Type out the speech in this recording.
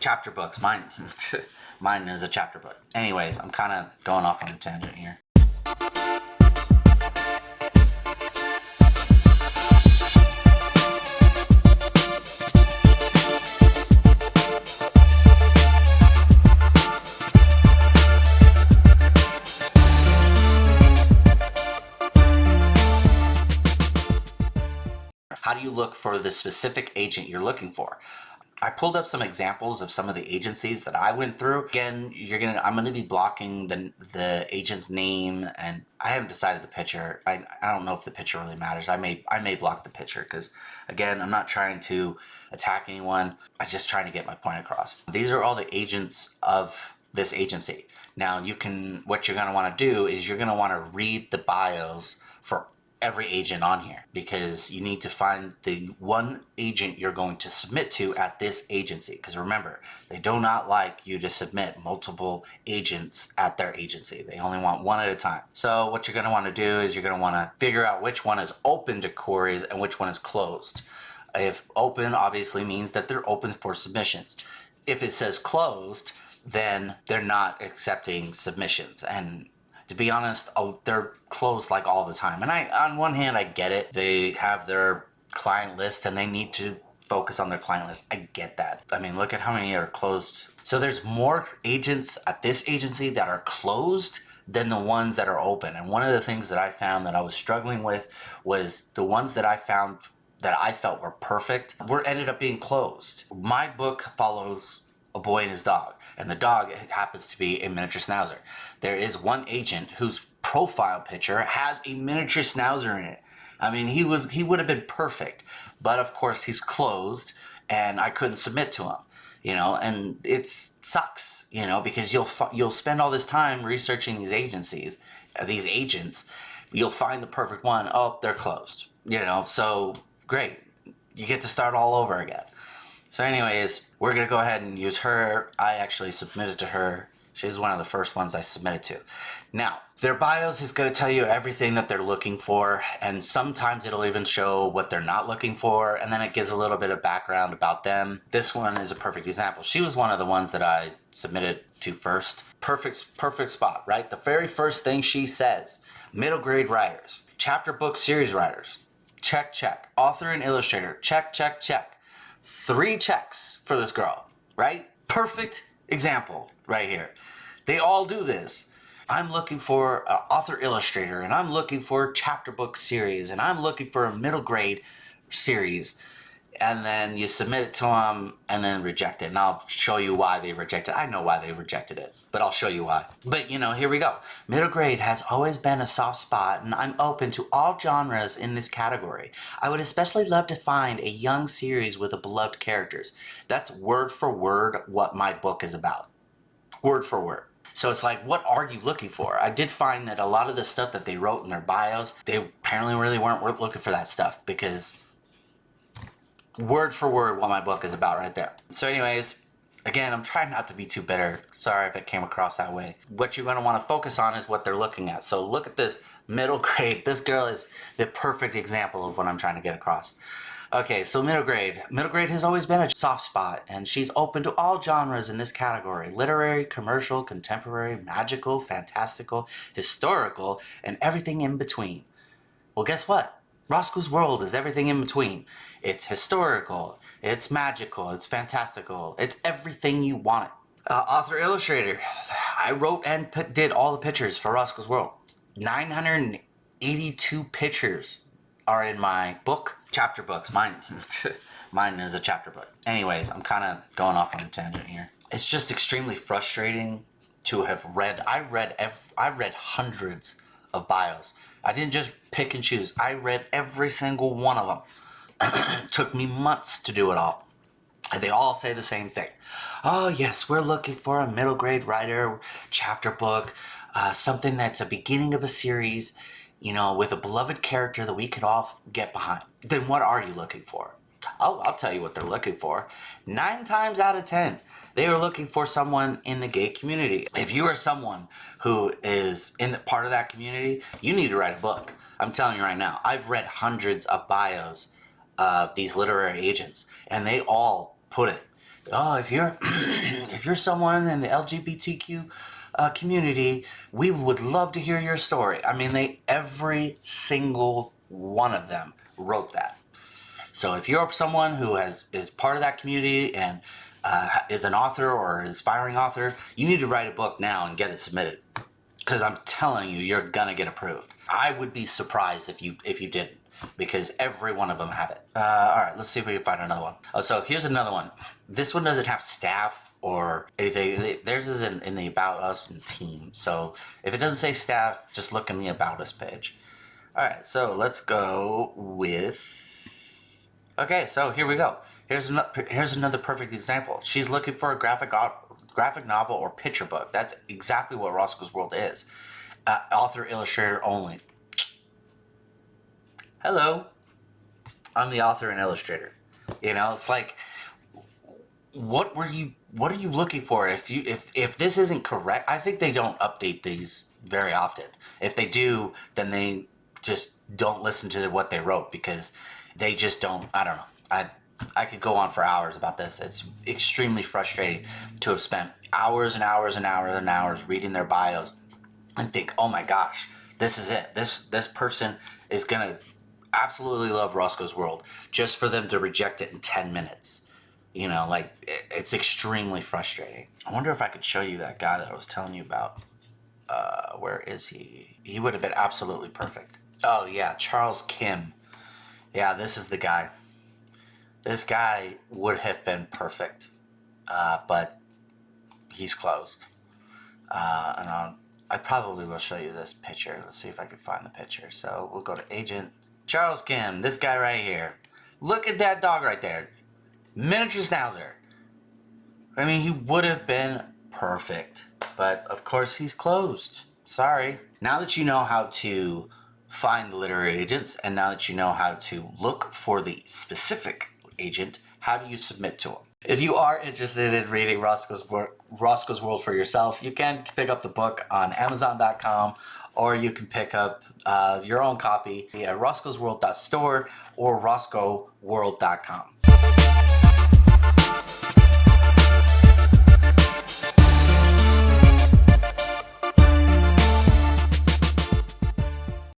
chapter books. Mine, mine is a chapter book. Anyways, I'm kind of going off on a tangent here. How do you look for the specific agent you're looking for? I pulled up some examples of some of the agencies that I went through. Again, I'm gonna be blocking the agent's name, and I haven't decided the picture. I don't know if the picture really matters. I may block the picture because, again, I'm not trying to attack anyone. I'm just trying to get my point across. These are all the agents of this agency. Now, what you're gonna want to do is you're gonna want to read the bios for every agent on here, because you need to find the one agent you're going to submit to at this agency. Because remember, they do not like you to submit multiple agents at their agency. They only want one at a time. So what you're going to want to do is you're going to want to figure out which one is open to queries and which one is closed. If open, obviously means that they're open for submissions. If it says closed, then they're not accepting submissions. And to be honest, they're closed like all the time. And on one hand, I get it. They have their client list and they need to focus on their client list. I get that. I mean, look at how many are closed. So there's more agents at this agency that are closed than the ones that are open. And one of the things that I found that I was struggling with was the ones that I found that I felt were perfect ended up being closed. My book follows a boy and his dog, and the dog happens to be a miniature schnauzer. There is one agent whose profile picture has a miniature schnauzer in it. I mean, he would have been perfect, but of course he's closed, and I couldn't submit to him. And it sucks, because you'll spend all this time researching these agencies, these agents. You'll find the perfect one. Oh, they're closed. So great, you get to start all over again. So anyways, we're going to go ahead and use her. I actually submitted to her. She's one of the first ones I submitted to. Now, their bios is going to tell you everything that they're looking for, and sometimes it'll even show what they're not looking for, and then it gives a little bit of background about them. This one is a perfect example. She was one of the ones that I submitted to first. Perfect spot, right? The very first thing she says, middle grade writers, chapter book series writers, check. Author and illustrator, check. 3 checks for this girl, right? Perfect example right here. They all do this. I'm looking for an author illustrator, and I'm looking for chapter book series, and I'm looking for a middle grade series. And then you submit it to them and then reject it. And I'll show you why they rejected it. I know why they rejected it, but I'll show you why. But here we go. Middle grade has always been a soft spot, and I'm open to all genres in this category. I would especially love to find a young series with beloved characters. That's word for word what my book is about. Word for word. So it's like, what are you looking for? I did find that a lot of the stuff that they wrote in their bios, they apparently really weren't looking for that stuff, because word for word what my book is about right there. So anyways, again, I'm trying not to be too bitter. Sorry if it came across that way. What you're going to want to focus on is what they're looking at. So look at this middle grade. This girl is the perfect example of what I'm trying to get across. Okay, so middle grade. Middle grade has always been a soft spot, and she's open to all genres in this category: literary, commercial, contemporary, magical, fantastical, historical, and everything in between. Well, guess what? Roscoe's world is everything in between. It's historical, it's magical, it's fantastical, it's everything you want it. Author illustrator. I wrote and did all the pictures for Roscoe's world. 982 pictures are in my book. Chapter books. Mine is a chapter book. Anyways, I'm kind of going off on a tangent here. It's just extremely frustrating to have read. I read hundreds of bios. I didn't just pick and choose. I read every single one of them. It took me months to do it all. And they all say the same thing. Oh yes, we're looking for a middle grade writer, chapter book, something that's a beginning of a series, with a beloved character that we could all get behind. Then what are you looking for? I'll tell you what they're looking for. 9 times out of 10, they are looking for someone in the gay community. If you are someone who is in the part of that community, you need to write a book. I'm telling you right now, I've read hundreds of bios of these literary agents, and they all put it. Oh, if you're if you're someone in the LGBTQ community, we would love to hear your story. I mean, every single one of them wrote that. So if you're someone who is part of that community and is an author or an aspiring author, you need to write a book now and get it submitted. Because I'm telling you, you're gonna get approved. I would be surprised if you didn't, because every one of them have it. All right, let's see if we can find another one. Oh, so here's another one. This one doesn't have staff or anything. Theirs is in the About Us team. So if it doesn't say staff, just look in the About Us page. All right, so let's go with. Okay, so here we go. Here's another perfect example. She's looking for a graphic novel or picture book. That's exactly what Roscoe's World is. Author, illustrator only. Hello, I'm the author and illustrator. You know, it's like, what are you looking for? If this isn't correct, I think they don't update these very often. If they do, then they just don't listen to what they wrote, because they just don't. I don't know. I could go on for hours about this. It's extremely frustrating to have spent hours and hours and hours and hours reading their bios and think, oh my gosh, this is it. This person is gonna absolutely love Roscoe's World, just for them to reject it in 10 minutes. You know, like, it's extremely frustrating. I wonder if I could show you that guy that I was telling you about. Where is he? He would have been absolutely perfect. Oh yeah, Charles Kim. Yeah, this is the guy. This guy would have been perfect, but he's closed. I probably will show you this picture. Let's see if I can find the picture. So we'll go to Agent Charles Kim, this guy right here. Look at that dog right there. Miniature Schnauzer. I mean, he would have been perfect, but of course he's closed. Sorry. Now that you know how to find the literary agents, and now that you know how to look for the specific agent, how do you submit to them? If you are interested in reading Roscoe's World for yourself, you can pick up the book on Amazon.com, or you can pick up your own copy at roscoesworld.store or roscoeworld.com.